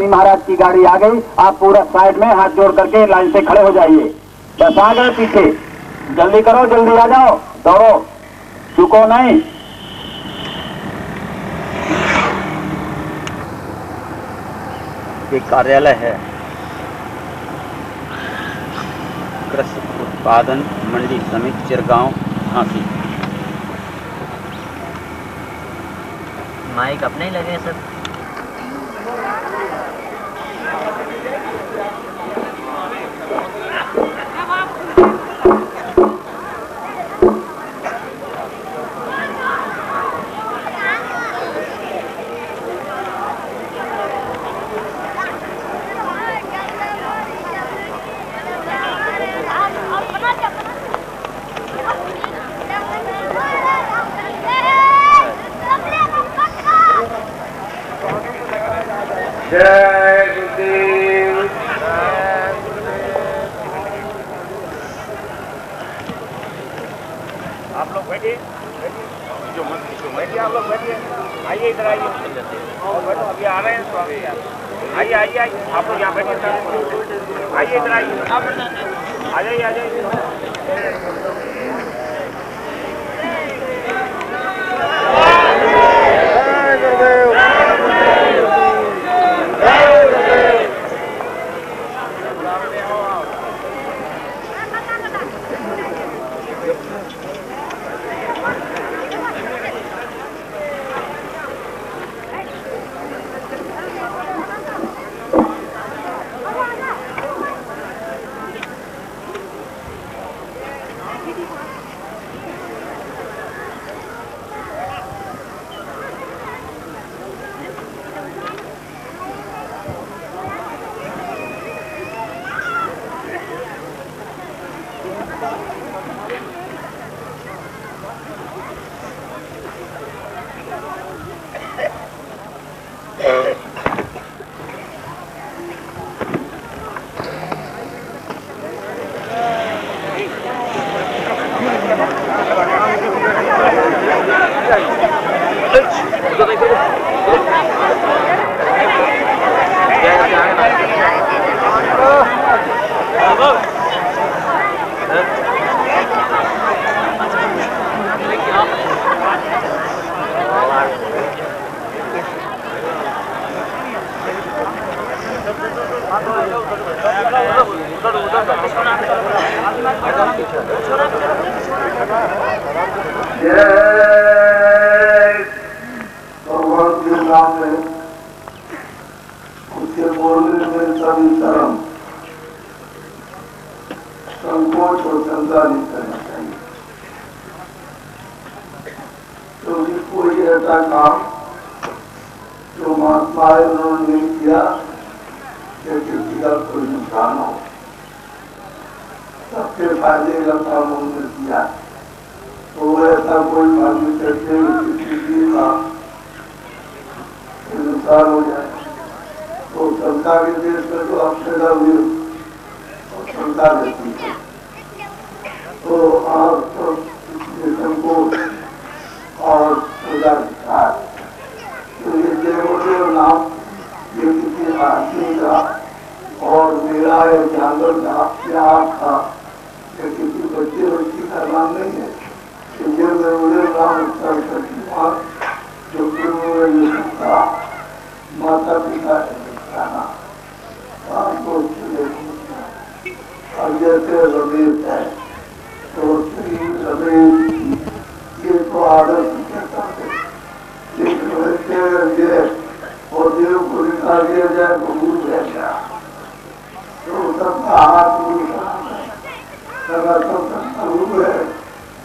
महाराज की गाड़ी आ गई, आप पूरा साइड में हाथ जोड़ करके लाइन से खड़े हो जाइए। बस आ गए पीछे, जल्दी करो, जल्दी आ जाओ, दौड़ो, चुको नहीं। ये कार्यालय है कृषि उत्पादन मंडी समिति चिरगांव झांसी। माइक अपने ही लगे सब। जय गुरुदेव। आप लोग बैठिए, जो बैठिए, आप लोग बैठिए, आइए इधर आइए, और बैठो, अभी आ रहे हैं तो अभी आइए आइए आइए, आप लोग यहाँ बैठिए, आइए इधर आइए, आ जाइए आ जाइए। भगवान के नाम में उसके बोलने में सभी शर्म, संकोच और शंका नहीं करना चाहिए। क्योंकि कोई ऐसा काम जो महात्मा उन्होंने नहीं किया कि किसी का कोई नुकसान हो, सबके फायदे का काम उन्होंने किया। तो ऐसा कोई मानवी करके किसी का नुकसान हो जाए तो शंका के देश में तो अपने हुई और शंका रहती है। तो आप तो संकोच और सजा दिखा तो ये देवदेव नाम ये किसी आदमी का और मेरा या जानवर का या आपका या किसी बच्चे बच्ची का नाम नहीं है। जो का माता पिता और जैसे रमेश है तो श्री रमेश ये तो आदर्श कहता है और देव को निकाल दिया जाए तो गुरु रह गया तो सबका हाथ गुरु सबका गुरु है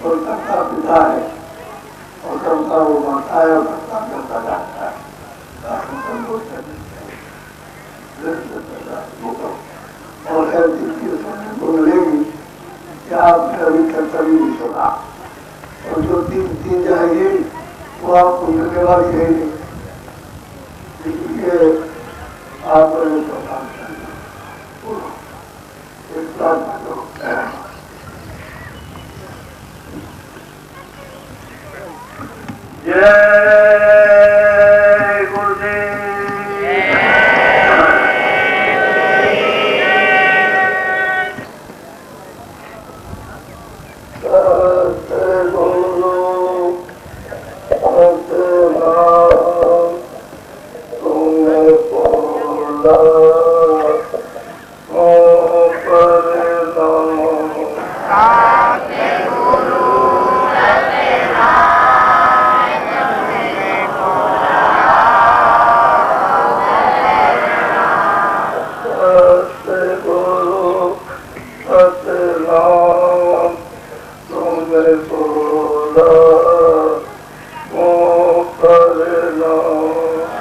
और सबका पिता है और सबका वो माता है और सबका करता जाता है। और ऐसी चीजें बोलेगी कि आपने अभी तक कभी नहीं सुना और जो तीन जाएगी वो आपको मिलने वाली है इसलिए आप एक बात जय गुरुदेव।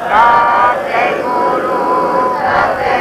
Sate Guru Sate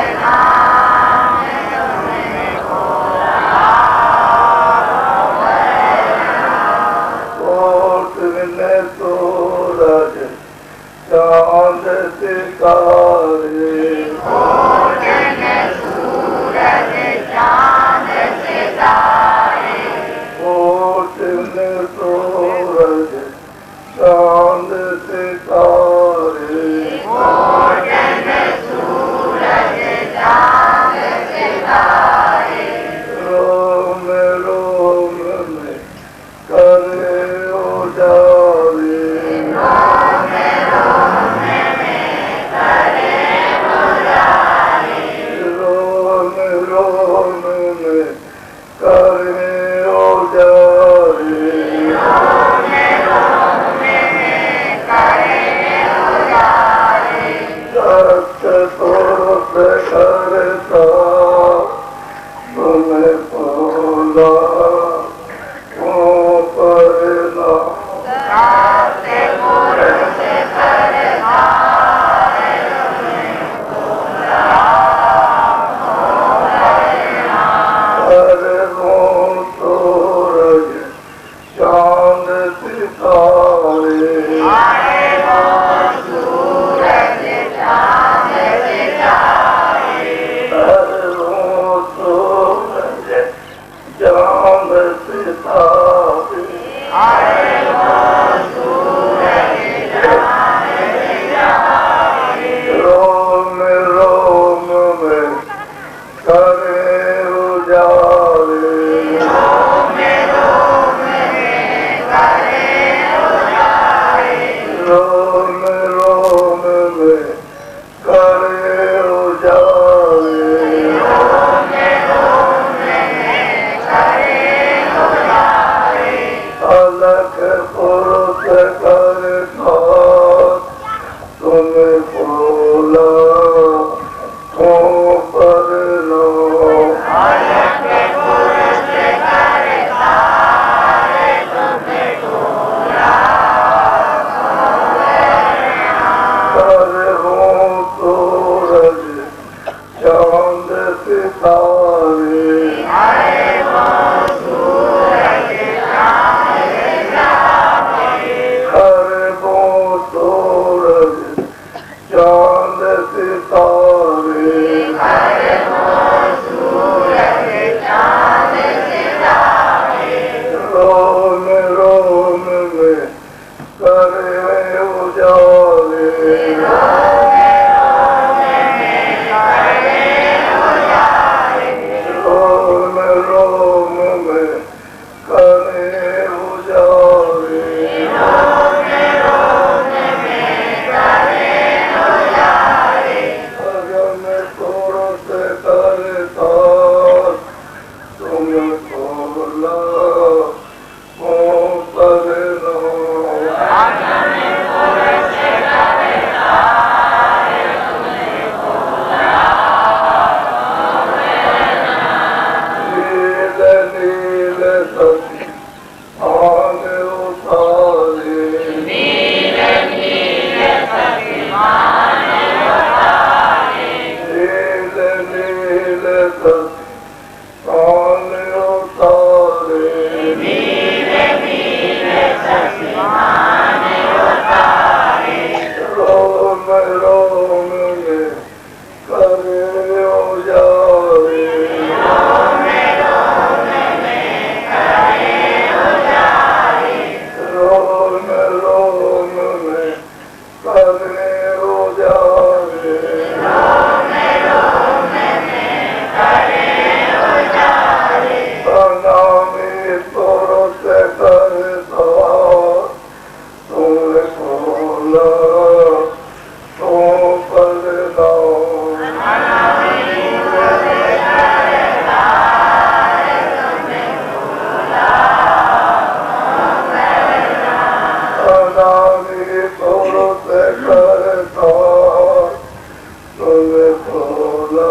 तुम्हें खोला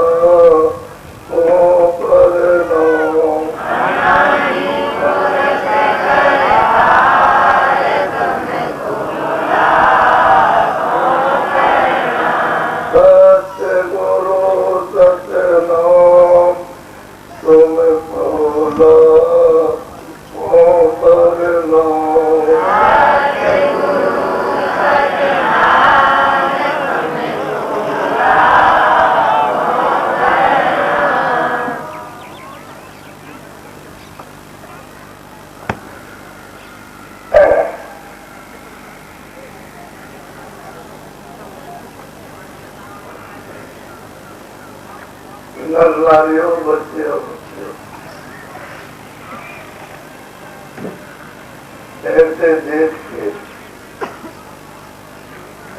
ओ करना सत्य गुरु सत्य नाम तुम्हें खोला ओ करना नारियों बच्चे ऐसे देश के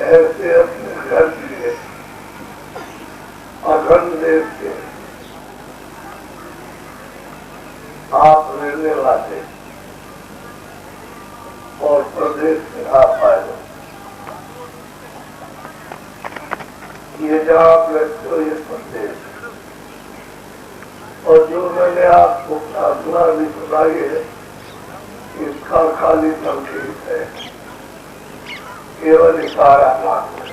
ऐसे अपने घर के अखंड देश के आप रहने वाले और प्रदेश में आप आए ये जहाँ आप रहते हो ये प्रदेश और जो मैंने आपको प्रार्थना भी सुनाई है इसका खाली संकेत है केवल इशारा मात्र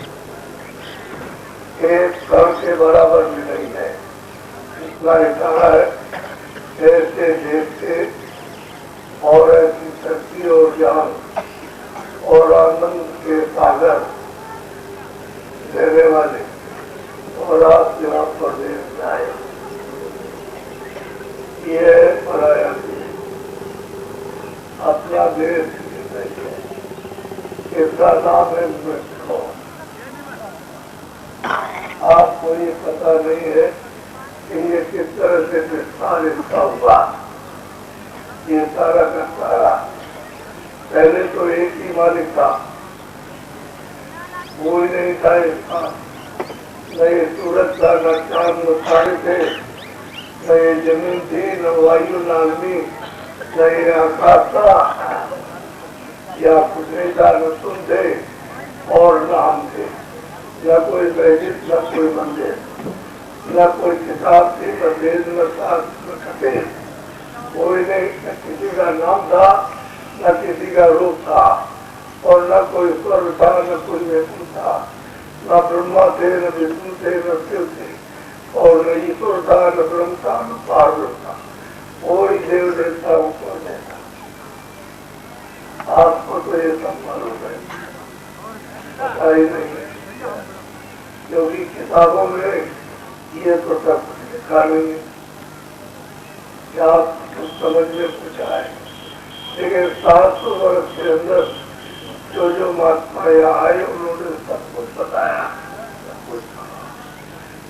एक कण के बराबर भी नहीं है इतना इशारा है ऐसे देखते और ऐसी शक्ति और ज्ञान और आनंद के सागर देने वाले और आप यहाँ प्रदेश में आए ये पराया अपना देश नहीं है इसका नाम है मृत्यु आपको ये पता नहीं है कि ये किस तरह से विस्तार इसका हुआ ये सारा का सारा पहले तो एक ही मालिक था कोई नहीं था इसका न ये सूरज था न चांद न तारे थे न ये जमीन थी न वायु न अग्नि न ये आकाश था या कुछ नहीं था न तुम थे और न हम थे न कोई मस्जिद न कोई मंदिर न कोई किताब थी न वेद न शास्त्र न कथे कोई नहीं न किसी का नाम था न किसी का रूप था और न कोई स्वर्ग था न कोई वैकुंठ था न ब्रह्मा थे न विष्णु थे न शिव थे और न ईश्वर था न ब्रह्म था न पार्वती था कोई देव देवता ऊपर नहीं था आपको तो ये सब मालूम है पता ही नहीं है क्योंकि किताबों में ये तो सब लिखा नहीं है क्या आप कुछ समझ में कुछ आए लेकिन 700 वर्ष के अंदर जो महात्मा यहाँ आए उन्होंने सब कुछ बताया सब कुछ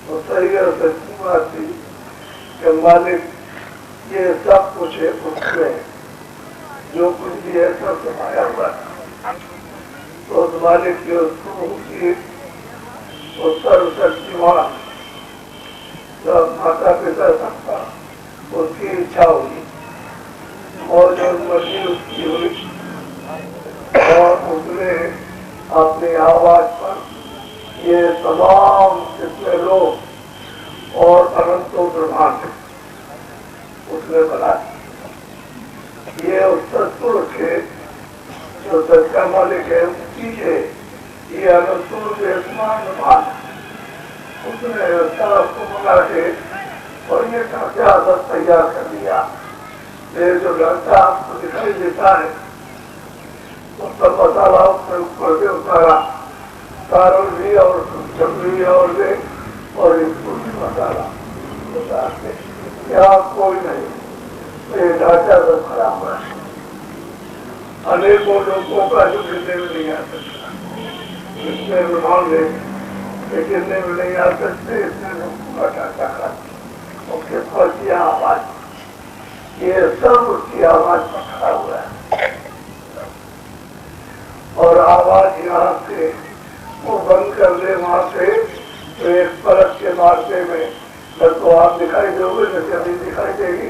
तो सही और सच्ची बात थी कि मालिक ये सब कुछ है उसमें जो कुछ भी है सब समाया हुआ था तो उस मालिक की उसकी सर्वशक्तिमान सब माता पिता सबका उसकी इच्छा हुई और जो मर्जी उसकी हुई और उसने अपनी आवाज पर ये तमाम जितने लोग और अनंतों ब्रह्मांड उसने बना ये उस तत्व के जो सच्चा मालिक है उसकी है ये अनंतों के समान ब्रह्मांड उसने सबको बना के और ये ढांचा सब तैयार कर दिया ये जो ढांचा आपको दिखाई देता है तो सब मसाला उसने ऊपर से उतारा तारों भी और चमड़ी और दे और इसको भी मसाला उतार दे यहाँ कोई नहीं तो ये ढांचा सब खड़ा हुआ है अनेकों लोगों का जो गिरने में नहीं आ सकता इतने ब्रह्मांड है गिरने में नहीं आ सकते इतने लोगों का ढांचा खड़ा और किस पर की आवाज ये सब उसकी आवाज पर खड़ा हुआ है और आवाज यहाँ से वो बंद कर दे वहां से तो एक परत के मारते में न तो आप दिखाई दोगे न जमीन दिखाई देगी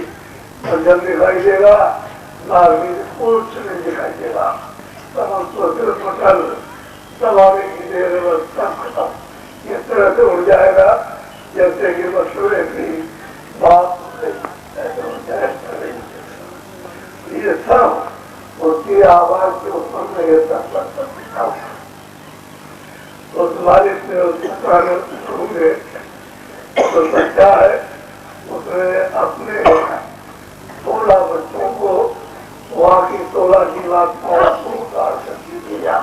और जब दिखाई देगा ना कुछ नहीं दिखाई देगा तब हम तो सिर्फ मटल सब आगे की देर बस सब खत्म ये طرح سے اڑ جائے گا جیسے کہ مشورے کی بات یہ سب اس کی آواز کے اوپر میں یہ سب اس مالک نے اس پرانے ڈھونڈے تو سچا ہے اس نے اپنے 16 بچوں کو وہاں کی 16 کی بات کو اتار کر دیا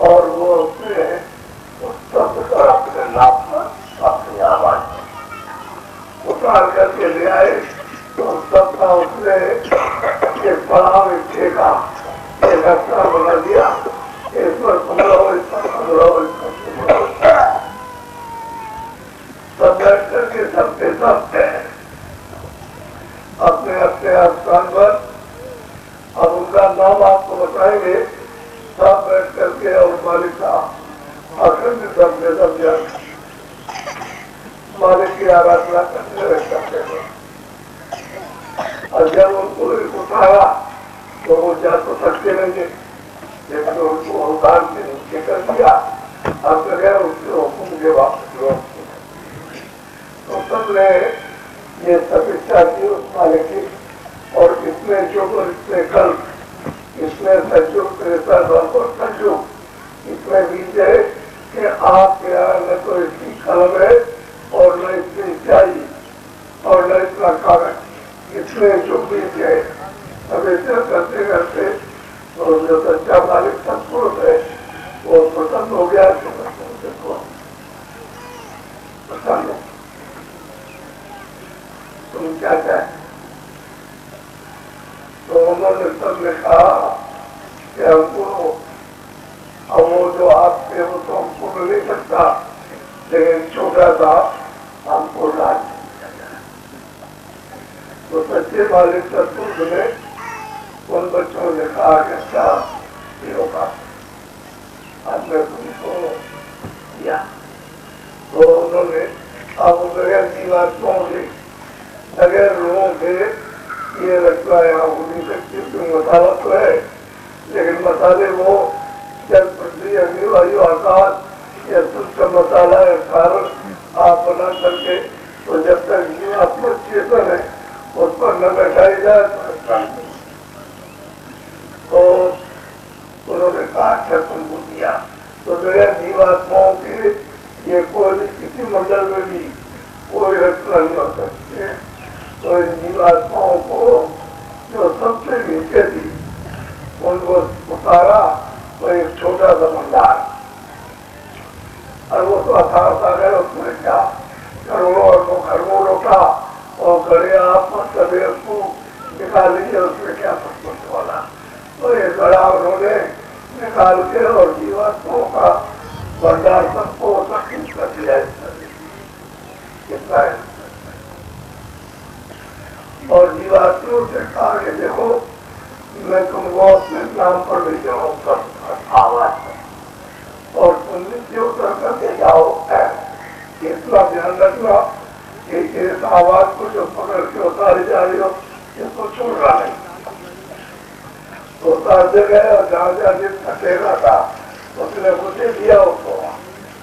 اور وہ اپنے سب کا اپنے نام پر اپنی آواز اتار کر کے لے آئے تو سب کا اس نے ایک بڑا ٹھیکا ایک اچھا بنا دیا اس پر 15 اس پر 15 اس پر 15 سب بیٹھ کر کے سب کے سب تھے اپنے اپنے آستان پر. اب ان کا نام آپ کو بتائیں گے سب بیٹھ کر کے اور مالک صاحب آخر میں سب کے سب جان مالک کی آرادنا کرتے ہیں اور جب ان کو اٹھایا تو وہ جا تو سکتے نہیں تھے لیکن ان کو اتار کے نیچے کر دیا اب بغیر اس کے حکم کے واپس لوٹ تو سب نے یہ سب اچھا کی اس مالک کی اور اس میں جو اس میں کل اس میں سچو سچو اس میں بیجے کہ آپ کے یہاں نہ تو اس کی قلم ہے اور نہ اس کی سیاہی اور نہ اس کا کاغذ اس میں جو بیج ہے اب ایسے کرتے کرتے اور جو سچا مالک سب ہے وہ پسند ہو گیا پسند ہو تم کیا چاہیں تو انہوں نے سب نے کہا کہ ہم کو اب وہ جو آپ کے وہ تو ہم کو مل نہیں سکتا لیکن چھوٹا تھا ہم کو راج تو سچے مالک ستپور نے ان بچوں نے کہا کہ اچھا یہ ہوگا ہم نے تم کو دیا تو انہوں نے اب بغیر کی بات کہوں گی بغیر لوگوں کے یہ لگتا ہے آپ نہیں سکتی کیوں مسالہ تو ہے لیکن مسالے وہ جب پٹری اگلی والی آکاش یا سب کا مسالہ ہے کارن آپ بنا کر کے تو جب تک یہ آپ چیتن ہے اس پر نہ بیٹھائی جائے تو انہوں نے کہا اچھا تم کو دیا تو بغیر جیواتماؤں کے یہ کوئی کسی منڈل میں بھی کوئی رچنا نہیں ہو سکتی تو ان جیواتماؤں کو جو سب سے نیچے تھی ان کو اتارا تو ایک چھوٹا سا بھنڈار اور وہ تو اتارتا گیا اس میں کیا کروڑوں اور خرگوڑوں کا اور گڑے آپ کبھی اس کو نکال لیجیے اس میں کیا سب کچھ والا تو یہ گڑا انہوں نے نکال کے اور جیواتماؤں کا بھنڈار سب کو تقسیم کر دیا کتنا ہے اور جیواتماؤں سے کہا کہ دیکھو میں تم کو اپنے نام پر لے جاؤں سب آواز اور تم نیچے اتر کر کے جاؤ اتنا دھیان رکھنا کہ اس آواز کو جو پکڑ کے اتاری جا رہی ہو اس کو چھوڑ رہا نہیں تو اتارتے گئے اور جہاں جہاں جس پھٹے گا تھا اس نے مجھے دیا اس کو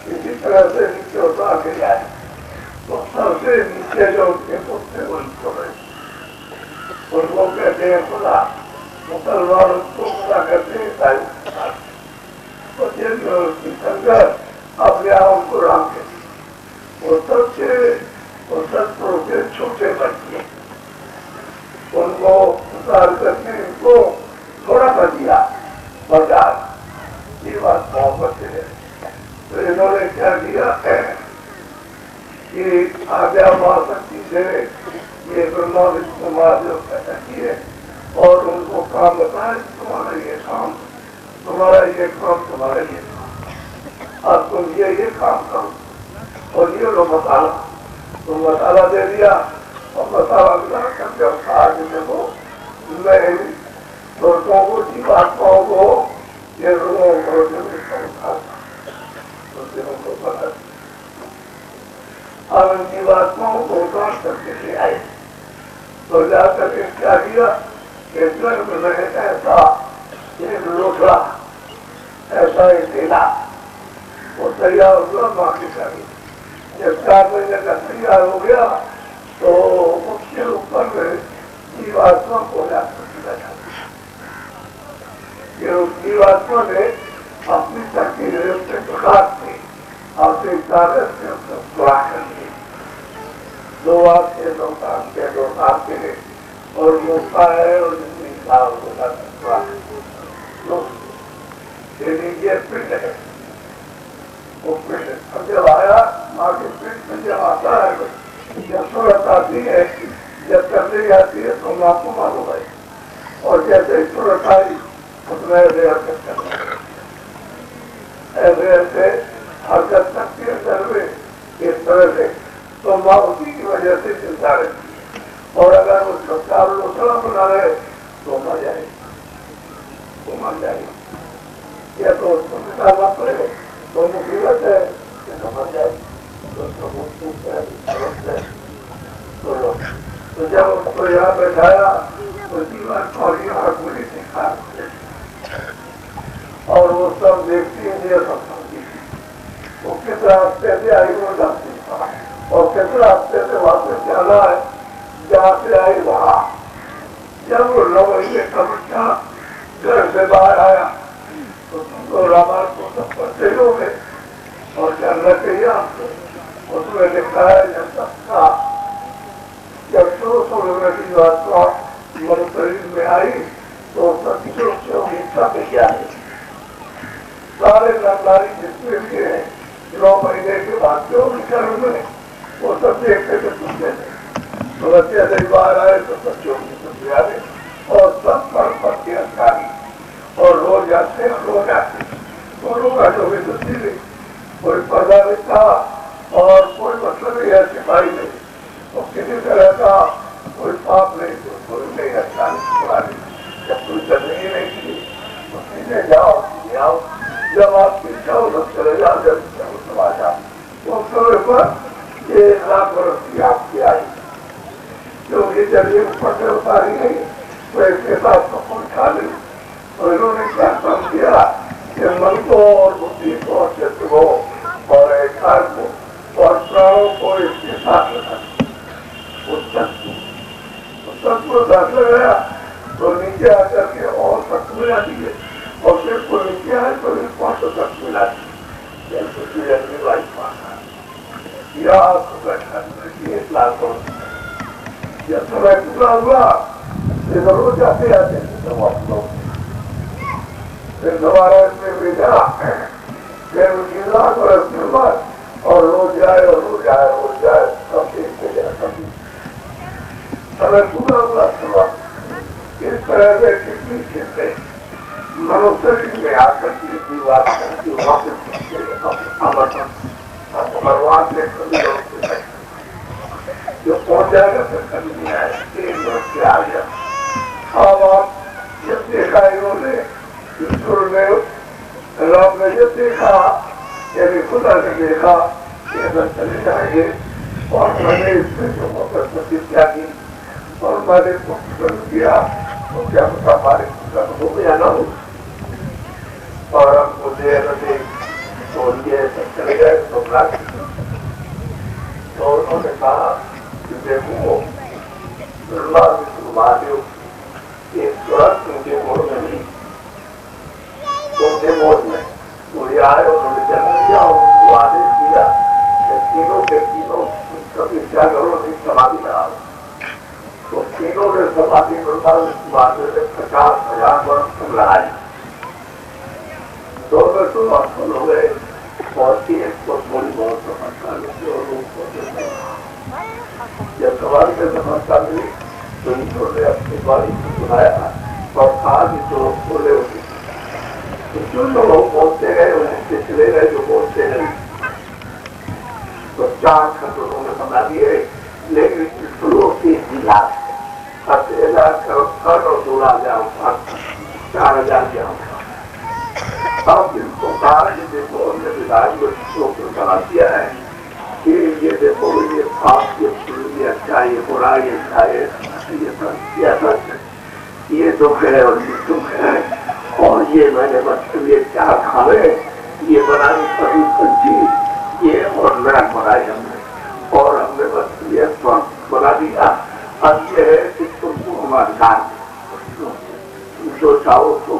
اسی طرح سے نیچے اتار کے جائے تو سب سے نیچے جو اس کے پوچھتے وہ ان کو کہتے ہیں خدا مسلمان اس کو خدا کرتے ہیں سنگت اپنے آپ کو رام کے وہ سب سے چھوٹے بچے ان کو اتار کر کے ان کو تھوڑا سا دیا برداشت یہ بات محبت ہے تو انہوں نے کیا کیا کہ آگیا ماں سکتی سے یہ برما استعمال جو پیدا کیے اور ان کو کام بتایا تمہارا یہ کام تمہارا یہ کام تمہارا یہ کام اب تم یہ کام کرو اور یہ لو مسالہ تم مسالہ دے دیا اور مسالہ ملا کر کے کھا کے دیکھو میں دوستوں کو جیواتماؤں کو یہ لوگوں کو پتا اب ان جیواتماؤں کو اتار کر کے لے آئے تو جا کر کے کیا کیا کہ جنگ میں ایسا ایک لوٹا ایسا ایک ڈیلا وہ تیار ہوا باقی کری. جب 4 مہینے کا تیار ہو گیا تو اس کے اوپر میں جیواتما کو جا کر بیٹھا. یہ اس جیواتما نے اپنی تقدیر سے پکار کی، اپنی طاقت سے اس کو پورا کر دی. 2 ہاتھ کے 2 کام کے 2 کام کے اور موقع ہے اور جتنی کام ہوگا پورا یہ پنڈ ہے. وہ پنڈ جب آیا آگے پنڈ میں جب آتا ہے جب صورت آتی ہے، جب تبدیلی آتی ہے تو آپ کو معلوم ہے. اور جیسے ہی صورت آئی اس میں ایسے حرکت کرنا ایسے ایسے حرکت کرتی ہے در میں اس طرح سے تو ماں اسی کی وجہ سے چلتا رہتی ہے. اور اگر وہ سرکار لوسڑا بنا رہے تو مر جائے تو مر جائے. یا تو اس کو نکالنا پڑے تو مصیبت ہے کہ نہ مر جائے تو جب اس کو یہاں بیٹھایا تو دیوار کھولی اور گولی سے کھا اور وہ سب دیکھتی ہیں یہ سب سمجھتی وہ کس راستے سے آئی وہ جانتی اور کس راستے سے واپس جانا ہے جہاں سے آئی وہاں. جب وہ 9 مہینے کا بچہ گھر سے باہر آیا تو تم کو رامان کو سب پڑھتے ہو گئے اور جاننا چاہیے آپ کو. اس میں لکھا ہے جب تک کا جب شروع ہونے کی بات کو منتظر میں آئی تو سچوں سے امید میں کیا ہے. سارے نامداری جتنے بھی ہیں 9 مہینے کے بعد جو بھی کروں میں وہ سب دیکھتے تھے سنتے تھے. تو بچے سے باہر آئے تو بچوں کی سب آئے اور سب پر کے اچھائی اور روز جاتے اور روز آتے. دونوں کا جو بھی سچی نہیں کوئی پردہ نہیں تھا اور کوئی مطلب نہیں ہے سپاہی نہیں اور کسی طرح کا کوئی پاپ نہیں کوئی نہیں اچھا نہیں برا نہیں. جب کوئی زندگی نہیں تھی تو سیدھے جاؤ سیدھے آؤ. جب آپ کی اچھا ہو سب چلے جاؤ جب اچھا ہو سب آ جاؤ. تو سمے پر یہ 1 لاکھ برس کی آپ کی آئی کیونکہ جب یہ اوپر سے اتاری نہیں تو اس کے ساتھ تو کوئی کھا نہیں. اور انہوں نے کیا کام کیا کہ من کو اور بدھی کو اور چت کو اور احسار کو اور پرانوں کو اس کے ساتھ رکھا. اس تک کو ساتھ لگایا تو نیچے آ کر کے اور تک ملا دیے اور پھر کوئی نیچے آئے تو اس کو تک ملا دیے. جیسے لائف پانا یا آپ کو بیٹھا 1 لاکھ جب سمے پورا ہوا ادھر ہو جاتے آتے تھے آپ لوگ پھر دوبارہ اس میں بھیجا پھر 3 لاکھ برس کے بعد اور روز جائے اور روز جائے روز جائے سب دیکھتے جائے سب سمے پورا ہوا سوا. اس طرح سے کتنی چیزیں منوسری میں آ کر کی بات کرتی واپس بھگوان سے کبھی جو پہنچ جائے گا پھر کبھی نہیں آئے 3 برس سے آ گیا. اب آپ جب دیکھا انہوں نے ایشور نے رب نے جب دیکھا یعنی خدا نے دیکھا کہ اگر چلے جائیں گے اور میں نے اس میں جو محبت نصیب کیا کی اور میں نے پسند کیا تو کیا پتا ہمارے پسند ہو یا نہ ہو اور ہم کو دے نہ دے تو یہ سب چلے گئے تو انہوں نے کہا کہ دیکھو اللہ مہادیو یہ ترنت مجھے موڑ میں نہیں تو موڑ میں مجھے آئے اور انہوں نے جنم دیا اور اس کو آدیش دیا کہ تینوں کے تینوں کبھی کیا کرو نہیں سمادھی لگا تو تینوں نے سمادھی کرتا اس بعد میں 50,000 برس تک لگائی. 2 میں تو اصل ہو گئے اور 3 کو تھوڑی بہت سمجھتا ہے اور روپ کو جب سوال سے سمجھتا ملی تو انہوں نے اپنی باری کو سنایا اور آج جو بولے ہوتے جو لوگ بولتے گئے انہیں سے چلے گئے جو بولتے گئے تو 4 خط انہوں نے بنا دیے لیکن شروع کی لاکھ خط 1 لاکھ اور 2 لاکھ جاؤں 4,000 جاؤں. اب ان کو کہا کہ دیکھو ہم نے بدائی کو شروع کو بنا دیا ہے کہ یہ دیکھو یہ خاص یہ اچھا یہ برا یہ اچھا یہ سچ یہ دکھ ہے اور یہ دکھ ہے اور یہ میں نے بچے یہ 4 کھانے ये बनाई सभी सब्जी ये और नरक बनाई हमने और हमने बस ये स्वर्ग बना दिया। अब ये है कि तुमको हमारे दान जो चाहो तो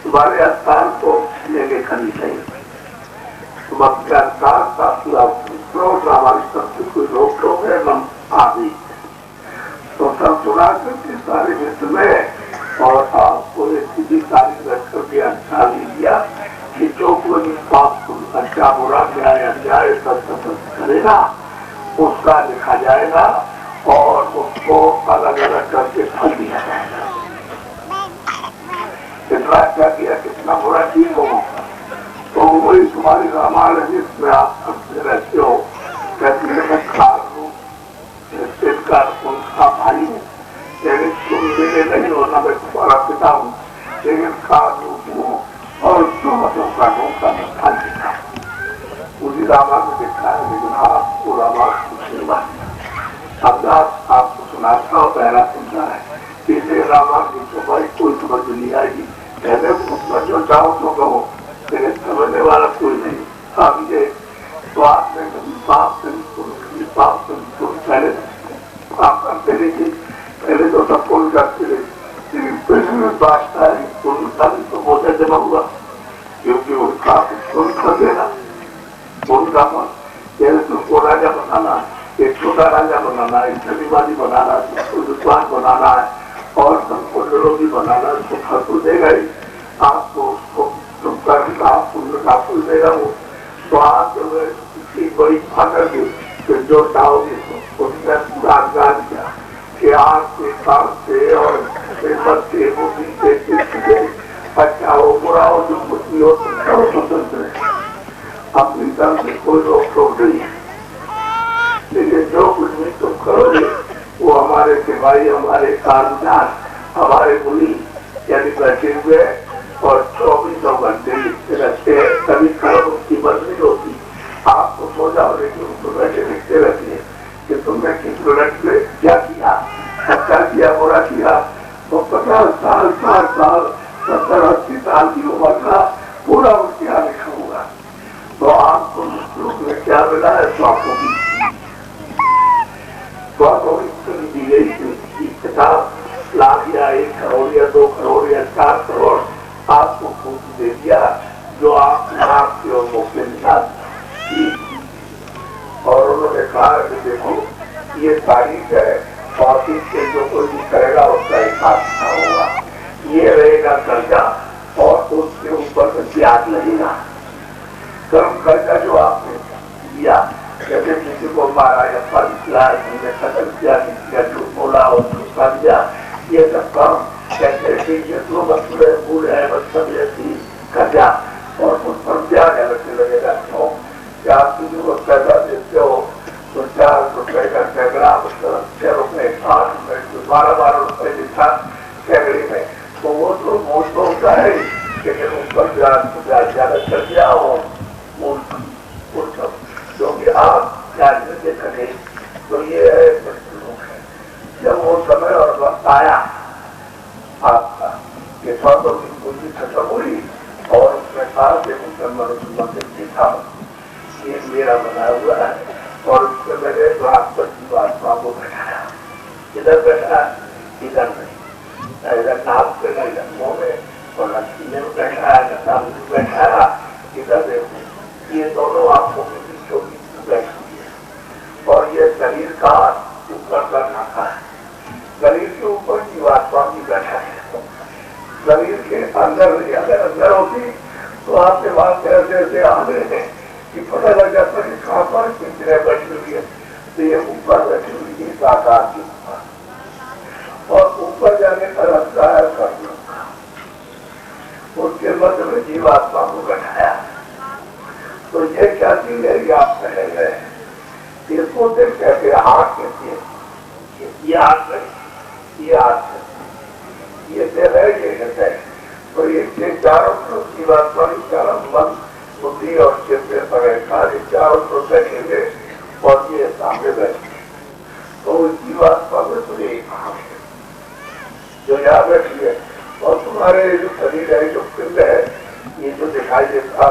तुम्हारे स्थान को लेके खड़ी चाहिए। तुम अपने स्थान का पूरा हमारी सबसे कोई रोक टोक है हम आ गई तो सब सुना करके सारे मित्र में और आपको एक सीधी तारीख रख करके अच्छा लिया कि जो कोई पाप अच्छा बुरा न्याय अन्याय सब करेगा उसका लिखा जाएगा और उसको अलग अलग करके फल दिया जाएगा। कितना अच्छा किया कितना बुरा ठीक हो तो वही तुम्हारी रामायण जिसमें आप करते रहते हो कहते हैं खार हूँ उनका भाई हूँ लेकिन तुम मेरे नहीं हो ना मैं तुम्हारा पिता हूँ लेकिन खार हूँ और तुम का नौका में खा देता उसी रामायण में देखा है। लेकिन आपको रामायण कुछ नहीं बात अभ्यास आपको सुनाता और पहला सुनता है इसे रामायण की तो भाई कोई समझ नहीं आएगी कहते जो चाहो तो कहो लेकिन समझने वाला कोई नहीं। अब ये स्वाद में कभी पाप पहले आप करते रहिए पहले तो सब पुण्य करते रहे लेकिन पृथ्वी में बांटता है पुण्य का भी तो बहुत जमा हुआ क्योंकि उनका पुण्य देना उनका मन पहले तुमको राजा बनाना एक छोटा राजा बनाना एक धनीवादी बनाना सबको विद्वान बनाना है और सबको निरोगी बनाना उसको फल तो देगा ही आपको उसको तुम का पुण्य का फल देगा वो तो आप इतनी बड़ी फाकर की फिर जो चाहोगे उसने पूरा ज्ञान किया कि आपके काम से और बच्चे बुद्धि से अच्छा हो बुरा हो जो कुछ भी हो तुम करो स्वतंत्र है अपनी तरफ से कोई रोक टोक नहीं है लेकिन जो कुछ भी तुम करोगे वो हमारे सिपाही हमारे कामदार हमारे मुनि यानी बैठे हुए और 24 घंटे लिखते रहते हैं कभी कर्म की बंद नहीं होती आपको सो जाओ लेकिन उनको बैठे लिखते रहती है कि तुमने किस मिनट में क्या किया अच्छा किया बुरा किया तो 50 साल 60 साल 70-80 साल की उम्र का पूरा उनके यहाँ लिखा होगा तो आपको श्लोक में क्या मिला है स्वाभाविक दी गई किताब लाख या 1 करोड़ या 2 करोड़ या 4 करोड़ आपको पूछ दे दिया जो आप लाभ के और मौके निकाल और उन्होंने कहा कि देखो ये तारीख है और इसके जो कोई भी करेगा उसका हिसाब होगा ये रहेगा कर्जा और उसके ऊपर ब्याज लगेगा कर्म कर्जा जो आपने दिया जैसे किसी को मारा या फल किया कतल किया झूठ बोला और झूठा दिया ये सब कर्म कहते भूल है मतलब ऐसी कर्जा और उस पर ब्याज लगने लगेगा क्यों क्या आप किसी को पैसा देते हो तो 4 रुपए का सैकड़ा मतलब 6 रुपए 8 रुपए 12 रुपए लिखा सैकड़े में तो वो तो होता है लेकिन उस पर ब्याज ज्यादा कर दिया और क्योंकि आप ब्याज में देखेंगे तो ये है जब वो समय और वक्त आया आपका ये स्वास्थ्य की पूंजी खत्म हुई और उसमें कहा कि मंदिर भी था ये मेरा बनाया हुआ है और उसमें मैंने बृहस्पति महात्मा को बैठाया इधर बैठा इधर नहीं इधर नाम पे नहीं मुंह में और लक्ष्मी में बैठाया नाम बैठाया इधर देखो ये दोनों आंखों के बीचों बीच बैठी है और ये शरीर का ऊपर का नाका है शरीर के ऊपर जीवात्मा भी बैठा है शरीर के अंदर अगर अंदर होती तो आपके पास ऐसे ऐसे आ गए हैं कि पता लग जाता है कहाँ पर कितने बैठी हुई है तो ये ऊपर बैठी हुई है साकार के ऊपर और ऊपर जाने का रास्ता है कर्म का उसके मध्य में जीवात्मा को बैठाया तो ये क्या चीज है ये आप कहे गए इसको देख कहते हाथ कहते हैं ये हाथ नहीं ये हाथ ये तेरा ये कहते हैं तो ये चारों जीवात्मा चारों मन बुद्धि और चित्त पर चारों को बैठेंगे और ये सामने बैठेंगे तो जीवात्मा में तो यही भाव है जो यहाँ बैठी है और तुम्हारे जो शरीर है जो पिंड है ये जो दिखाई देता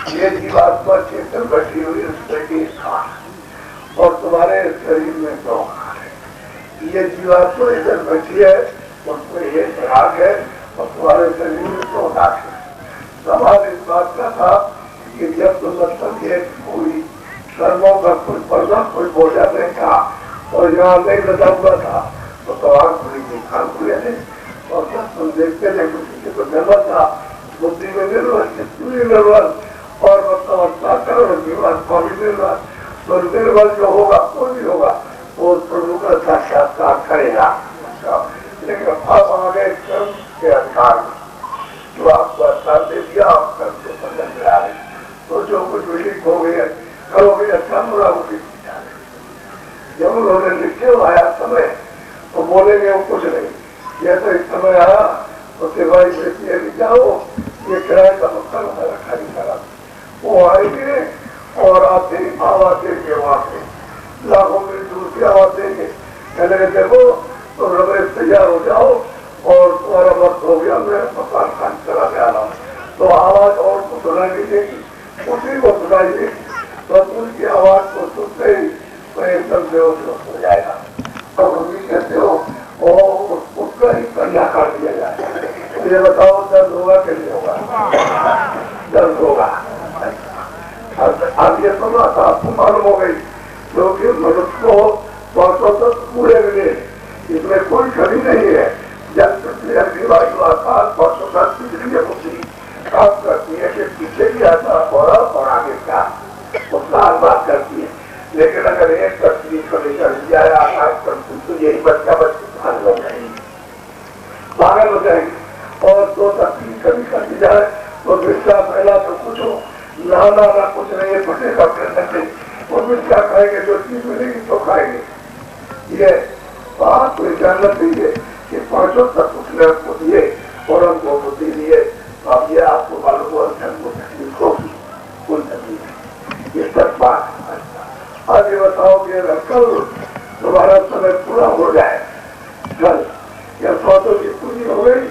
یہ जीवात्मा चेतन बैठी हुई उसमें भी खान और तुम्हारे शरीर में 2 खान है। ये जीवात्मा इधर बैठी है उसमें एक राग है और तुम्हारे शरीर में 2 दाग है। सवाल इस बात का था कि जब तुम मतलब ये कोई कर्मों का कोई पर्दा कोई बोझा नहीं था और यहाँ नहीं लगा हुआ था तो आग खुली नहीं, कान खुले नहीं और जब तुम देखते नहीं किसी के तो निर्भर था, बुद्धि में निर्भर, चित्त में निर्भर और मतलब करो जीवात्मा भी निर्भर। तो निर्भर जो होगा कोई भी होगा वो प्रभु का साक्षात्कार करेगा। लेकिन अब आगे कर्म के अधिकार में जो आपको अधिकार दे दिया आप कर्म को समझ में आ रहे तो जो कुछ विलिक हो गए करोगे अच्छा बुरा वो भी जा रहे। जब उन्होंने लिखे आया समय तो बोलेंगे वो कुछ नहीं, ये तो इस समय आया तो सिवाई बेटी अभी जाओ ये किराए का मकान हमारा खाली करा। वो आएंगे और आते आवाज देंगे वहां से लाखों मील दूर की आवाज देंगे, कहने देखो तो रमेश तैयार हो जाओ और तुम्हारा वक्त हो गया मैं मकान खाली करा के आ रहा हूँ। तो आवाज और को सुनाई नहीं देगी, उसी को सुनाई देगी। तो उनकी आवाज को सुनते ही तो एकदम बेहोश हो जाएगा। और हम भी कहते हो और उसका ही कन्या कर दिया जाए। ये बताओ दर्द होगा कि नहीं होगा? दर्द होगा। अब ये सुना था आपको मालूम हो गई क्योंकि मनुष्य को वर्षों तक पूरे मिले, इसमें कोई कमी नहीं है। जब आकाश वर्षों तक बिजली होती काम करती है कि पीछे भी आता और आगे का उसका अनुवाद करती है। लेकिन अगर एक तस्वीर को लेकर जाए आकाश करती तो यही बच्चा पागल हो जाएगी। और 2 तस्वीर कभी कर दी जाए तो बिस्सा पहला तो कुछ हो ना कुछ नहीं है फटे का प्रश्न वो बिस्सा खाएंगे जो चीज मिलेगी तो खाएंगे। ये बात कोई जानना चाहिए कि 5 तक उसने हमको दिए और हमको बुद्धि दिए। अब ये आपको मालूम हुआ तकलीफ होगी कोई तकलीफ ये सब बात। आगे बताओ कि अगर कल तुम्हारा समय पूरा हो जाए कल या सौतों की पूरी हो गई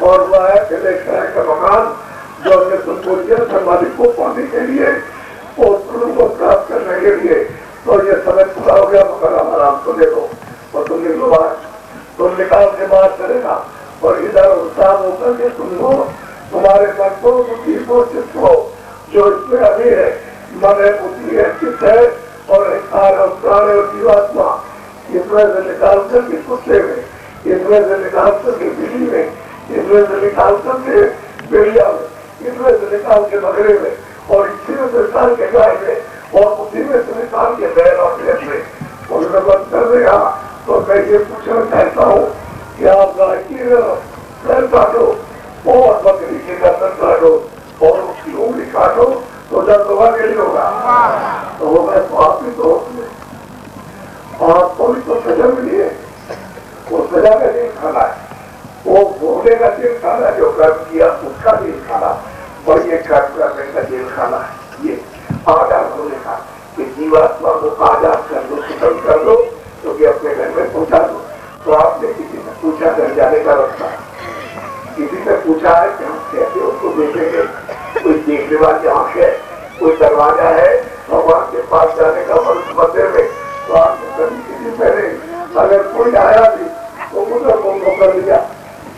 और वह है किराए का मकान जो हमने तुमको दिया था मालिक को पाने के लिए और प्रभु को प्राप्त करने के लिए तो ये समय पूरा हो गया मकान हमारा हमको दे दो और तुम निकलो बाहर। तुम निकाल के बाहर करेगा और इधर उत्साह होकर के तुम लोग तुम्हारे मन को बुद्धि को चित्त हो जो इसमें अभी है मन है बुद्धि है चित्त है और प्राण और जीवात्मा इसमें से निकाल करके कुत्ते में, इसमें से निकाल करके बिजली में, इसमें से निकाल करके बेड़िया में, इसमें से निकाल के बकरे में और इसी में से निकाल के गाय में और उसी में से निकाल के बैल और भैंस में और बंद कर देगा। तो मैं ये पूछना चाहता हूँ कि आप गाय की पैर काटो और बकरी की गर्दन काटो और उसकी उंगली काटो तो दर्द होगा कि नहीं होगा? तो वो मैं तो आप ही तो आपको भी तो सजा मिली है। वो सजा का दिन खाना है, वो भोगने का दिन खाना जो कर्म किया उसका दिन खाना और ये कर्म करने का दिन खाना है। ये आजाद होने का कि जीवात्मा को आजाद कर दो, खत्म कर दो क्योंकि अपने घर में पहुंचा दो। तो आपने किसी से पूछा घर जाने का रास्ता, किसी से पूछा है कि हम कैसे उसको देखेंगे? कोई देखने वाली आंख है, कोई दरवाजा है भगवान के पास जाने का मंदिर में तो आपने कभी किसी पहले अगर कोई आया भी तो मुझे फोन कर लिया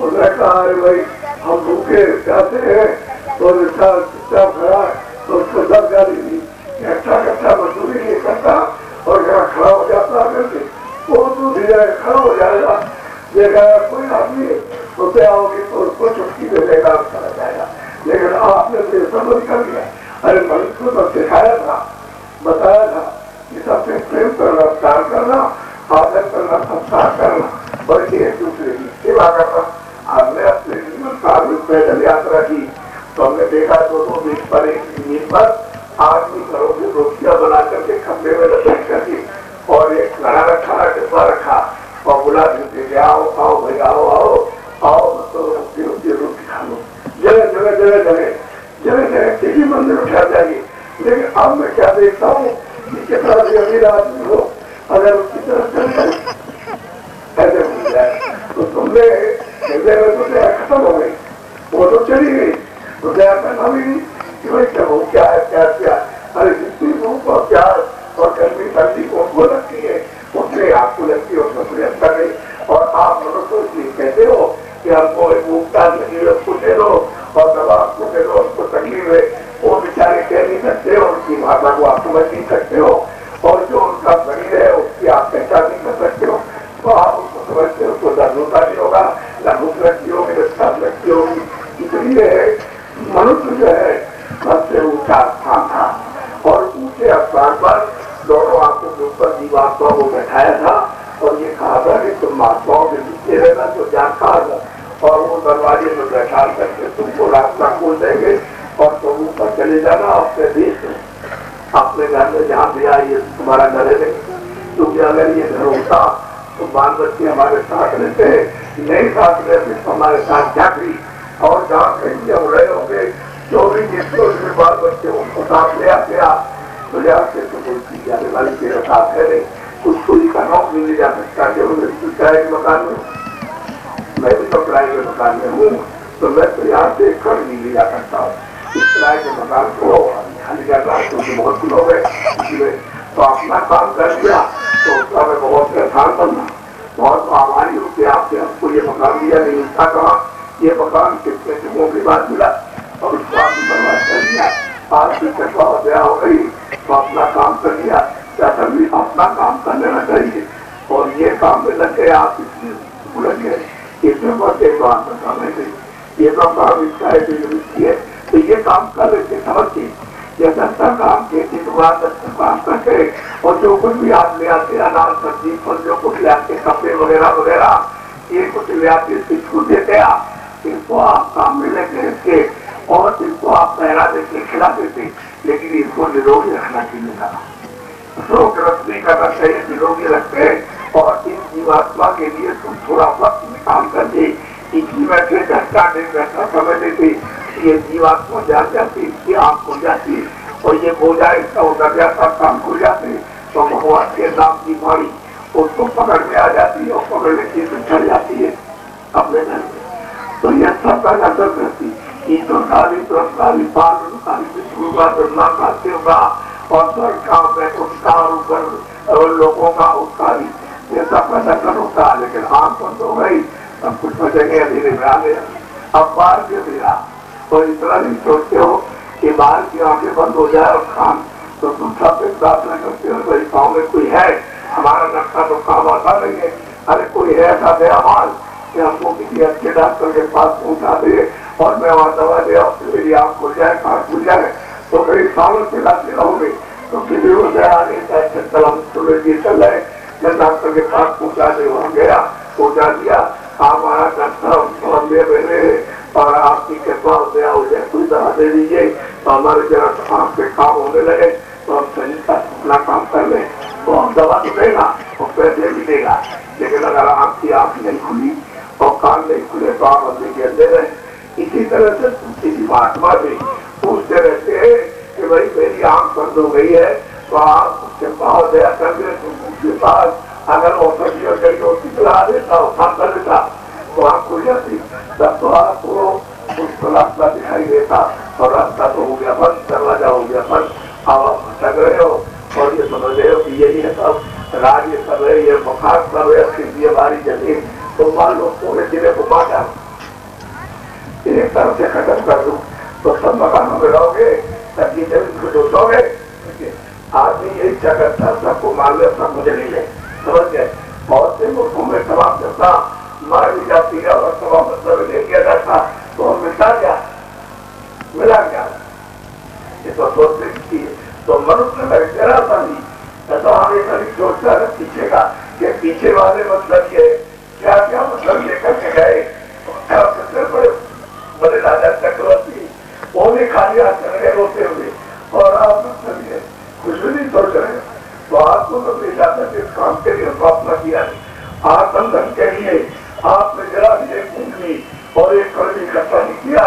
उसने कहा अरे भाई हम भूखे जाते हैं तो रिक्शा खड़ा है तो उसको 10 गाड़ी दी कट्टा मजदूरी नहीं करता और यहाँ खड़ा हो जाता करके वो दूसरी जगह खड़ा हो जाएगा। देखा कोई आदमी तो क्या होगी तो उसको छुट्टी दे देगा चला जाएगा। लेकिन आपने तो समझ कर लिया अरे मनुष्य को तो सिखाया था बताया था कि सबसे प्रेम करना प्यार करना आदर करना संस्कार करना बल्कि एक दूसरे की सेवा करना। हमने अपने जीवन काल में पैदल यात्रा की तो हमने देखा 2-2 मील पर 1 मील पर आदमी घरों की रोटियां बना करके खंभे में लपेट करके और एक घड़ा रखा डिब्बा रखा और बुला देते आओ आओ भाई आओ आओ आओ तो रोटी खा लो। जगह किसी मंदिर उठा जाएगी। लेकिन अब मैं क्या देखता हूँ कि कितना भी अमीर आदमी हो अगर उसकी तरफ चल जाए ऐसे हो जाए तो तुमने हृदय में तो खत्म हो गई, वो तो चली गई तो दया करना भी नहीं कि भाई क्या हो क्या है जो है सबसे ऊंचा स्थान था और ऊंचे स्थान पर दोनों आंखों के ऊपर जीवात्मा को बैठाया था और ये कहा था कि तुम महात्माओं के पीछे रहना जो जानकार हो और वो दरवाजे में बैठा करके तुमको रास्ता खोल देंगे और तुम ऊपर चले जाना अपने देश में, अपने घर में जहाँ भी आइए तुम्हारा घर है नहीं, क्योंकि अगर ये घर होता तो बाल बच्चे हमारे साथ रहते हैं, नहीं साथ रहते तो हमारे साथ चाकरी और जहाँ कहीं जब रहे होंगे जो भी जिसको उसके बाल बच्चे उनको साथ ले आते तो ले आते तो कोई चीज जाने वाली मेरे साथ है नहीं, उसको ही का नौक नहीं ले जा सकता कि किराए के मकान में, मैं भी तो किराए के मकान में हूँ तो मैं तो यहाँ से कर नहीं ले जा सकता हूँ, इस किराए के मकान को खाली कर रहा क्योंकि बहुत लोग है इसलिए तो अपना काम कर दिया तो उसका मैं बहुत परेशान बनना, बहुत आभारी हूँ कि आपने हमको ये मकान दिया, नहीं मिलता कहा, ये मकान कितने जगहों के बाद मिला और उसको आपने बर्बाद कर दिया, आज की कृपा दया हो गई तो अपना काम कर लिया, क्या सभी अपना काम कर लेना चाहिए और ये काम में लग गए आप इसलिए भूल गए, इसमें बस एक बात बता नहीं, ये तो काम इसका है तो ये काम कर लेते समझिए, ये दस्ता काम खेती दुकान दस्ता काम करके और जो कुछ भी आप ले आते अनाज सब्जी फल जो कुछ ले आते कपड़े वगैरह वगैरह ये कुछ ले आते इसको देते आप, इनको आप काम में लेते इसके और इनको आप पहरा देते खिला देते, लेकिन इसको निरोगी रखना चाहिए था, रोग रख नहीं करना चाहिए, निरोगी रखते और इस जीवात्मा के लिए तुम थोड़ा वक्त में काम करते, इसी बैठे घंटा डेढ़ घंटा समय देते, ये जीवात्मा जाग जाती, इसकी आँख खुल जाती और ये बोझा इसका उतर जाता, काम खुल जाते तो भगवान के नाम की बाणी उसको पकड़ में आ जाती है और पकड़ने की चढ़ जाती है अपने घर में, तो ये सब का नजर रहती ईश्वरकारी पुरस्कारी ब्रह्मा का शिवका और स्वर्ग का बैकुंठकार ऊपर लोगों का उत्कारी ये सब का नजर होता है, लेकिन आँख बंद हो गई सब कुछ बचेंगे धीरे में आ गया, अब बाहर के दिया तो इतना नहीं सोचते हो कि बाहर की आंखें बंद हो जाए और खान तो तुम सब प्रार्थना करते हो भाई गाँव में कोई है हमारा नक्शा तो काम आता नहीं है, अरे कोई है ऐसा दयावान कि हमको किसी अच्छे डॉक्टर के पास पहुंचा दे और मैं वहाँ दवा दे और मेरी आँख खुल जाए कान खुल जाए तो कई सालों से लाते रहोगे तो किसी को दया नहीं चाहे चल हम सुबह जी चल रहे मैं डॉक्टर के पास पहुंचा दे, वहाँ गया पहुंचा दिया हमारा डॉक्टर मेरे और आपकी कृपा दया हो जाए कोई दवा दे दीजिए तो हमारे जरा आँख पे काम होने लगे तो हम सही का अपना काम कर लें तो हम दवा तो देगा और पैसे भी देगा, लेकिन अगर आपकी आँख नहीं खुली और कान नहीं खुले तो आप अपने के दे रहे, इसी तरह से किसी महात्मा भी पूछते रहते हैं कि भाई मेरी आँख बंद हो गई है तो आप उसके भाव दया कर दे तो उसके पास अगर औषधि और जड़ी होती चला देता उठा कर देता तो आँख खुल जाती, तब तो आपको उसको रास्ता दिखाई देता और रास्ता तो हो गया बंद, दरवाजा हो गया बंद, आप भटक रहे हो और ये समझ रहे हो कि यही है सब राज ये कर रहे, ये बुखार कर रहे, फिर ये हमारी जमीन तो मान लो पूरे जिले को बांटा एक तरफ से खत्म कर दूं तो सब मकानों में रहोगे तभी जमीन को जोतोगे, आदमी यही इच्छा करता सबको मान ले सब मुझे नहीं ले, समझ गए, बहुत से मुल्कों में तमाम करता मार भी जाती है और तमाम मतलब ले किया जाता तो मिलता क्या मिला क्या, ये तो सोचने की तो मनुष्य में जरा सा नहीं तो हमेशा नहीं सोचता है पीछे का कि पीछे वाले मतलब ये क्या क्या मतलब ये करके गए बड़े बड़े राजा चक्रवर्ती वो भी खाली हाथ चल गए रोते हुए और आप मतलब ये कुछ भी नहीं सोच रहे तो आपको तो ले जाता है इस काम के लिए अपना किया नहीं, आत्मधन के लिए आपने जरा भी एक उंगली और एक कड़ी इकट्ठा नहीं किया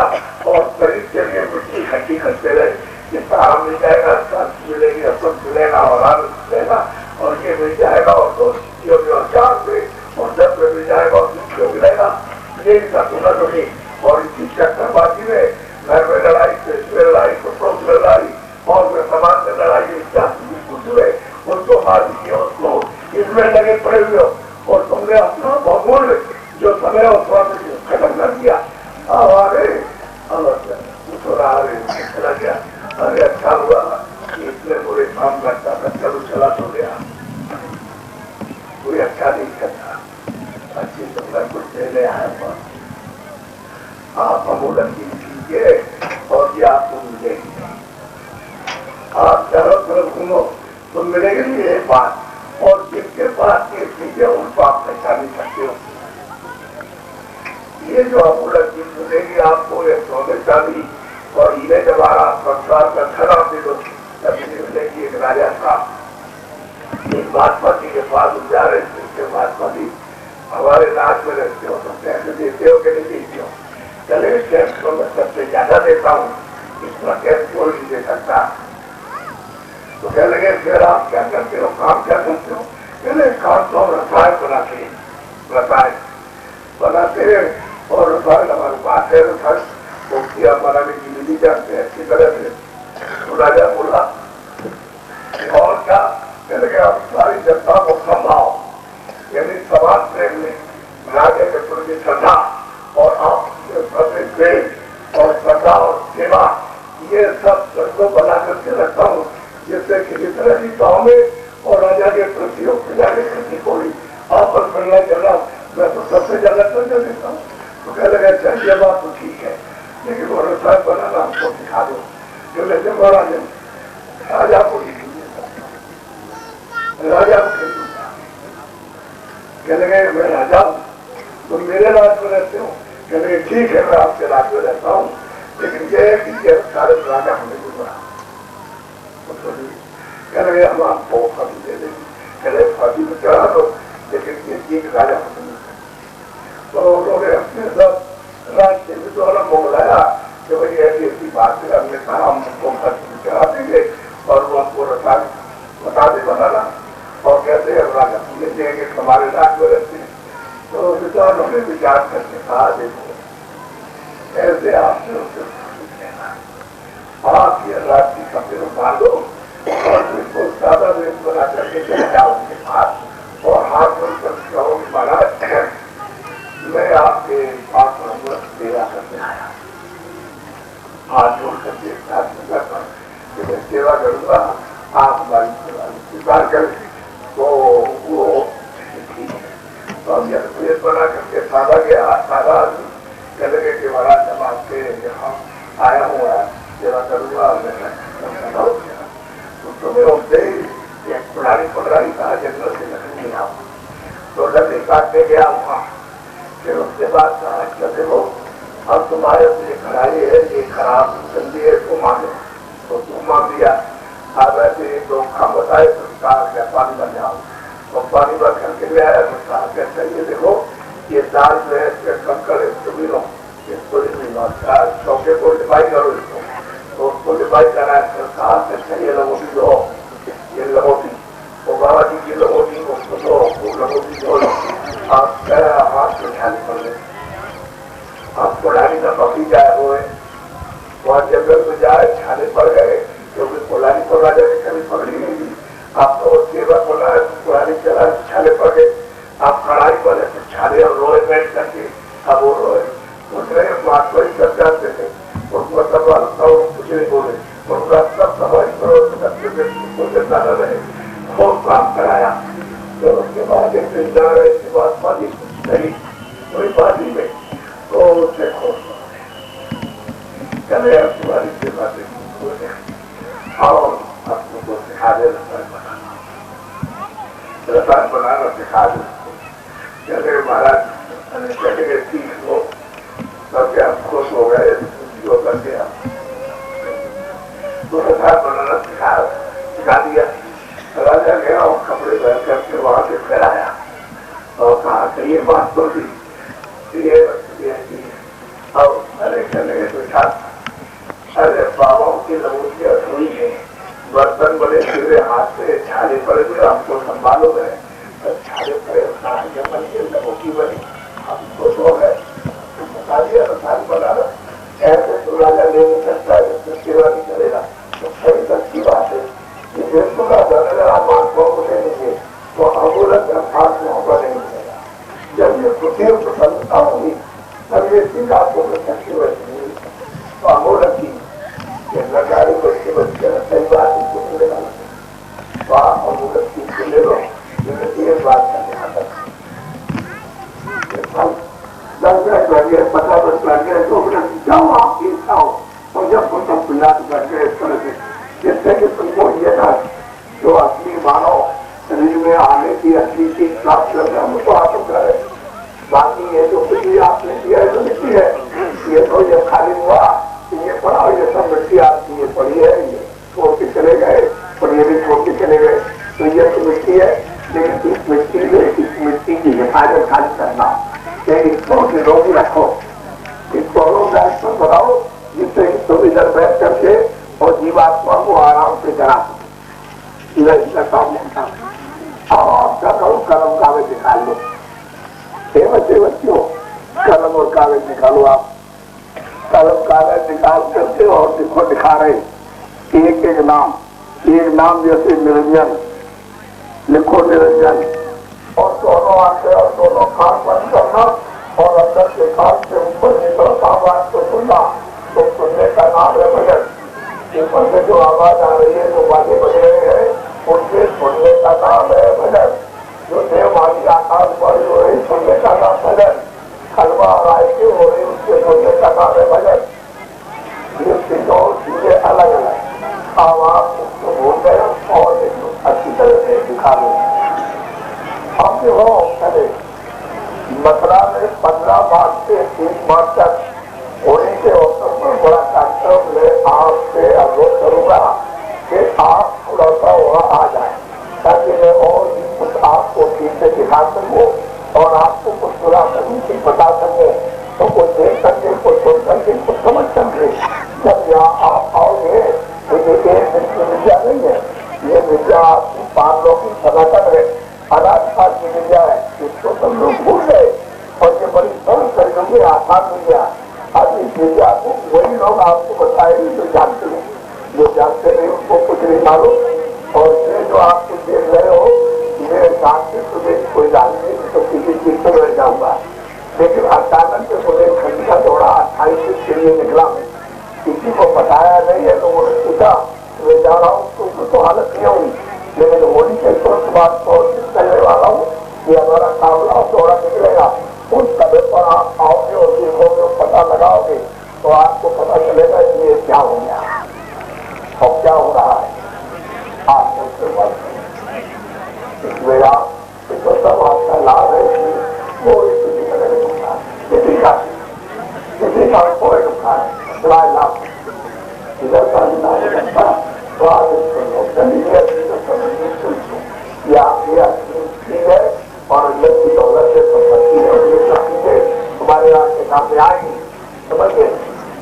और शरीर के लिए मिट्टी इकट्ठी करते रहे, जिसका आराम मिल जाएगा मिलेगी असर मिलेगा और आनंद मिलेगा और ये मिल जाएगा और दोस्तों चार से और 10 में मिल जाएगा और दूसरे मिलेगा, यही सब सुना होगी और इसी चक्करबाजी में घर में लड़ाई देश में लड़ाई कपड़ों में लड़ाई और में समाज में लड़ाई दूसरे उनको मार दिए उसको इसमें लगे पड़े हुए हो और तुमने अपना बहुमूल्य जो समय और स्वास्थ्य खत्म कर दिया चला गया, अरे अच्छा हुआ इतने बुरे काम करता था चलो चला तो गया, कोई अच्छा नहीं करता, अच्छी तुमने कुछ दे ले आया आप अमूलन कीजिए और ये आपको मिलेगी। आप चारों तरफ घूमो तो मिलेगी ये बात, और जिसके पास ये चीजें उनको आप पहचान नहीं सकते हो। ये जो अमूलक चीज मिलेगी आपको, ये सोने चांदी और हीरे जवाहरात संसार का खरा दे दो, तभी मिलेगी एक राजा का। एक महात्मा जी के पास जा रहे थे, उसके महात्मा जी हमारे राज में रहते हो तो पैसे देते हो कि नहीं देते हो? चले कैश को मैं सबसे ज्यादा देता हूँ, इतना कैश कोई नहीं दे सकता। तो कह लगे फिर आप क्या करते हो, काम क्या करते हो? कहले काम तो हम रसायन बनाते हैं, रसायन बनाते हैं और रसायन हमारे पास है। रसायन मुफ्तियाँ बनाने की विधि जानते हैं अच्छी तरह से। तो राजा बोला और क्या? कहने लगे आप सारी जनता को संभाओ, यानी समाज प्रेम में राजा के प्रति श्रद्धा और आप प्रति प्रेम और श्रद्धा और सेवा, ये सब को बना करके रखता हूँ, जिससे किसी तरह की गाँव में और राजा के प्रति और प्रजा के प्रति कोई आपस मिलना चलना, मैं तो सबसे ज्यादा कर्ज देता हूँ। तो कह लगे अच्छा ये बात तो ठीक है, लेकिन वो रसायन बनाना हमको सिखा दो। जो लेते महाराज राजा को राजा कह लगे मैं राजा हूँ, तुम मेरे राज में रहते हो? कह लगे ठीक है मैं आपके राज में रहता हूँ, लेकिन ये है कि ये सारे राजा हमें नहीं बना। कह लगे हम आपको फांसी दे देंगे। कह लगे फांसी में चढ़ा दो, लेकिन ये एक राजा हमें नहीं बना। तो उन्होंने अपने सब राज के द्वारा मोहलाया कि भाई ऐसी ऐसी बात है, हमने कहा हम उनको फांसी में चढ़ा देंगे और वो हमको रसायन बता दे बनाना, और कहते हैं राजा पूरे देंगे हमारे राज में रहते हैं। तो विद्वानों ने विचार करके कहा देखो ऐसे आपने उससे कहना, आप ये राज की कपड़े उतार दो और बिल्कुल सादा वेश बना करके चले जाओ उनके पास और हाथ जोड़कर कहो महाराज मैं आपके पास सेवा करने आया, हाथ जोड़ करके मैं सेवा करूंगा, आप हमारी सेवा स्वीकार करें। तो वो तो हम यह वेश बना करके सादा गया, सादा आदमी कह लगे कि महाराज जब आपके यहाँ आया हुआ सेवा करूंगा, तो तुम्हें उससे एक पुरानी कहा जंगल से लकड़ी ले आओ। तो लकड़ी काटने गया वहाँ, फिर उसके बाद कहा कहते हो अब तुम्हारे ये खराई है, ये खराब गंदी है, इसको मानो। तो तुम मान दिया। अब ऐसे दो काम बताए तो कहा क्या पानी बन जाओ, तो पानी भर करके ले आया। तो कहा कहते ये देखो ये दाल जो है इसके कंकड़ इसको भी लो, इसको चौके को डिवाइड करो इसको, तो उसको डिवाइड कराए। तो कहा कहते ये लंगोटी दो, ये लंगोटी वो बाबा जी की लंगोटी उसको दो, वो लंगोटी दो आप हाथ में छाली पड़ गए। आप पुरानी का पकी जाए वो है वहाँ जंगल में जाए छाले पड़ गए, क्योंकि पुरानी को राजा ने कभी पकड़ी नहीं थी। आप तो सेवा बोला पुरानी चला छाले पड़ गए, आप कड़ाई बने तो छाले और रोए बैठ करके अब वो रोए दूसरे महात्मा ही सब जानते थे, उसको सब कुछ नहीं बोले, उनका सब सवारी करो रहे खूब काम कराया। तो उसके बाद एक दिन जा रहे इसके बाद पानी नहीं वही पानी में तो उससे खुश चले अब तुम्हारी सेवा से और आपको सिखा दे रसायन बनाना सिखा दे। चले महाराज चले ठीक हो सबके आप खुश हो गए करके तो रसायन बनाना सिखा दिया। राजा गया और कपड़े पहन करके वहां से फिर आया और कहा कि ये बात तो थी ये अब अरे चले बैठा अरे बाबाओं की लंगोटियां हुई है, बर्तन बड़े सीधे हाथ से छाले पड़े हुए हमको संभालो गए, छाले पड़े लंगोटी बनी हमको सो गए। बता दिया रसायन बनाना ऐसे तो राजा ले नहीं सकता, सेवा नहीं करेगा तो सही अच्छी बात है। तो अमूलक अर्थात मौका नहीं मिलेगा। जब ये खुशी और प्रसन्नता होगी तब ये चीज आपको प्रत्यक्ष होगी। तो अमूलक की लगाड़ी बच्चे बच्चे सही बात इनको मिलेगा तो आप अमूलक चीज को ले लो। एक बात का ध्यान रखें, 10 मिनट लगे 15 मिनट लगे 2 मिनट जाओ आपकी इच्छा हो, और जब मिट्टी आती है, पड़ी है, ये छोड़ के चले गए और ये भी छोड़ के चले गए। तो ये तो मिट्टी है, लेकिन इस मिट्टी की हिफाजत खाली करना, इसको निरोगी रखो, इसको रोजाइश पर बनाओ, जिससे तुम इधर बैठ करके और जीवात्मा को आराम से करा सको। इधर काम होता आपका करो, कलम कागज निकाल लो, बच्चों कलम और कागज निकालो। आप कलम कागज निकाल करके और देखो दिखा रहे एक एक नाम जैसे निरंजन लिखो, निरंजन, और दोनों आंखें और दोनों कान बंद करना और अंदर के कान से ऊपर की तरफ आवाज को सुनना। तो सुनने का नाम है भजन। ऊपर से जो आवाज आ रही है, जो बातें बज रहे हैं, उनके सुनने का नाम है भजन। जो देव आदि आकाश पर हो रही, सुनने का नाम भजन। खलवा राय के हो रही, उसके सुनने का नाम है भजन। ये तीनों चीजें अलग अलग। अब आप उसको भूल गए और अच्छी तरह से दिखा रहे। अब जो हो चले मथुरा में 15 मार्च से 30 मार्च तक होली के अवसर पर बड़ा कार्यक्रम में आपसे अनुरोध करूंगा कि आप थोड़ा सा वहाँ आ जाए, ताकि मैं और भी कुछ आपको ठीक से दिखा सकूँ और आपको कुछ पूरा से बता सकूँ। तो कुछ देख सकते, कुछ सुन सकते, कुछ समझ सकते। जब यहाँ आप आओगे तो ये एक दिन की विद्या नहीं है, ये विद्या आपकी पांडवों सनातन है, अनाथ की विद्या है। इसको सब लोग भूल गए और ये बड़ी सरल तरीके आसान विद्या। अब इस विद्या को वही लोग आपको बताएंगे जो जानते हैं, जो जानते नहीं उनको कुछ नहीं मालूम। और ये जो आप कुछ देख रहे हो, ये जानते मुझे कोई जानते तो किसी चीज से रह जाऊंगा, लेकिन अचानक से मुझे खंड का दौड़ा 28 के लिए निकला, किसी को बताया नहीं है। लोगों ने पूछा मैं जा रहा हूँ तो हालत नहीं होगी, लेकिन होली के तुरंत बाद चलने वाला हूँ, ये हमारा कामला दौड़ा निकलेगा। उस समय पर आप आओगे और देखोगे, पता लगाओगे तो आपको पता चलेगा कि ये क्या हो गया और क्या हो रहा है। आप उसके बाद इसमें आप तो सब आपका लाभ है, वो किसी का नहीं होता, किसी का कोई नुकसान है, सिवाय लाभ इधर का नहीं लगता। तो आप इसको लोग चलिए है और अंदर की दौलत से संपत्ति है और ये सब चीजें तुम्हारे आपके सामने आएंगी, समझे?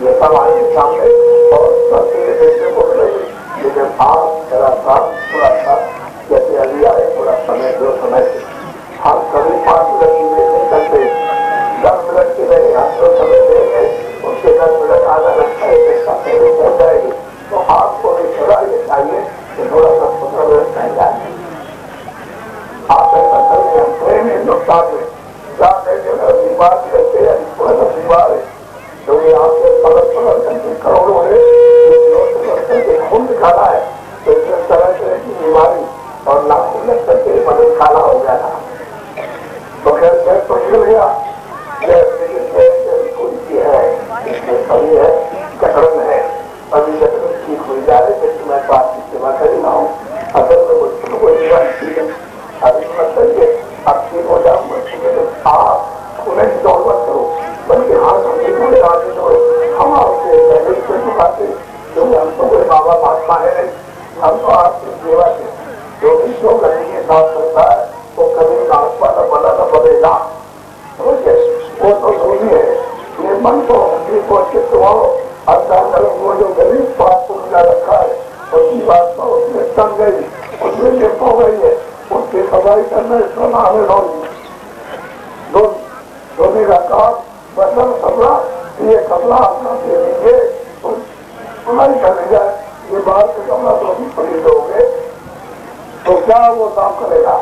ये सब आएंगे सामने और सब चीजें देखने को मिलेगी। लेकिन आप जरा सा थोड़ा सा जैसे अभी आए, थोड़ा समय दो, समय से हम कभी 5 मिनट की वेट नहीं करते, 10 मिनट की नहीं, हम जो समय देंगे उसके 10 मिनट आधा घंटा हो जाएगी। तो आपको भी थोड़ा ये चाहिए कि थोड़ा सा 15 मिनट कहीं जाए। आप ऐसा करेंगे, हम प्रेम हिंदुस्तान में जाते बीमार रहते हैं, थोड़ा सा बीमार है, तो ये आपके पलट करके करोड़ों है, करके खून निकाला है, तो इस तरह की बीमारी और नाखून लग करके मदद खाना हो गया था। तो खैर से तो निकल गया, कोई है, कभी है, जकड़न है, अभी जकड़न ठीक हुई जा रही है, मैं तो आपकी सेवा कर रहा हूँ। अगर मैं मुझको कोई ठीक है, अभी मतलब अब ठीक हो जाओ, आप उन्हें दौड़ मत करो, बल्कि हाथ जुड़े आगे जो हम आपसे पहले से चुकाते, क्योंकि हम तो कोई बाबा महात्मा है नहीं, हम तो आपकी सेवा से जो भी जो गति के साथ करता है वो कभी महात्मा न बना न बनेगा। समझे? वो तो जरूरी है। ये मन को चित्त हो अंदर वो जो गरीब बात को मिला रखा है उसकी बात तो उसमें तन गई, उसमें लिप हो गई है, उसकी सफाई करना इसका नाम है धोने का काम। मतलब कपड़ा, ये कपड़ा अपना दे दीजिए, सुनाई कर लीजिए, ये बाहर का कपड़ा तो भी खरीद दोगे तो क्या वो काम करेगा?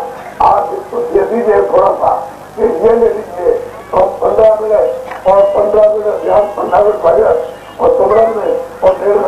आप इसको दे दीजिए थोड़ा सा, फिर ये ले लीजिए और 15 मिनट और 15 मिनट ध्यान, 15 मिनट भजन और 15 मिनट और 1.5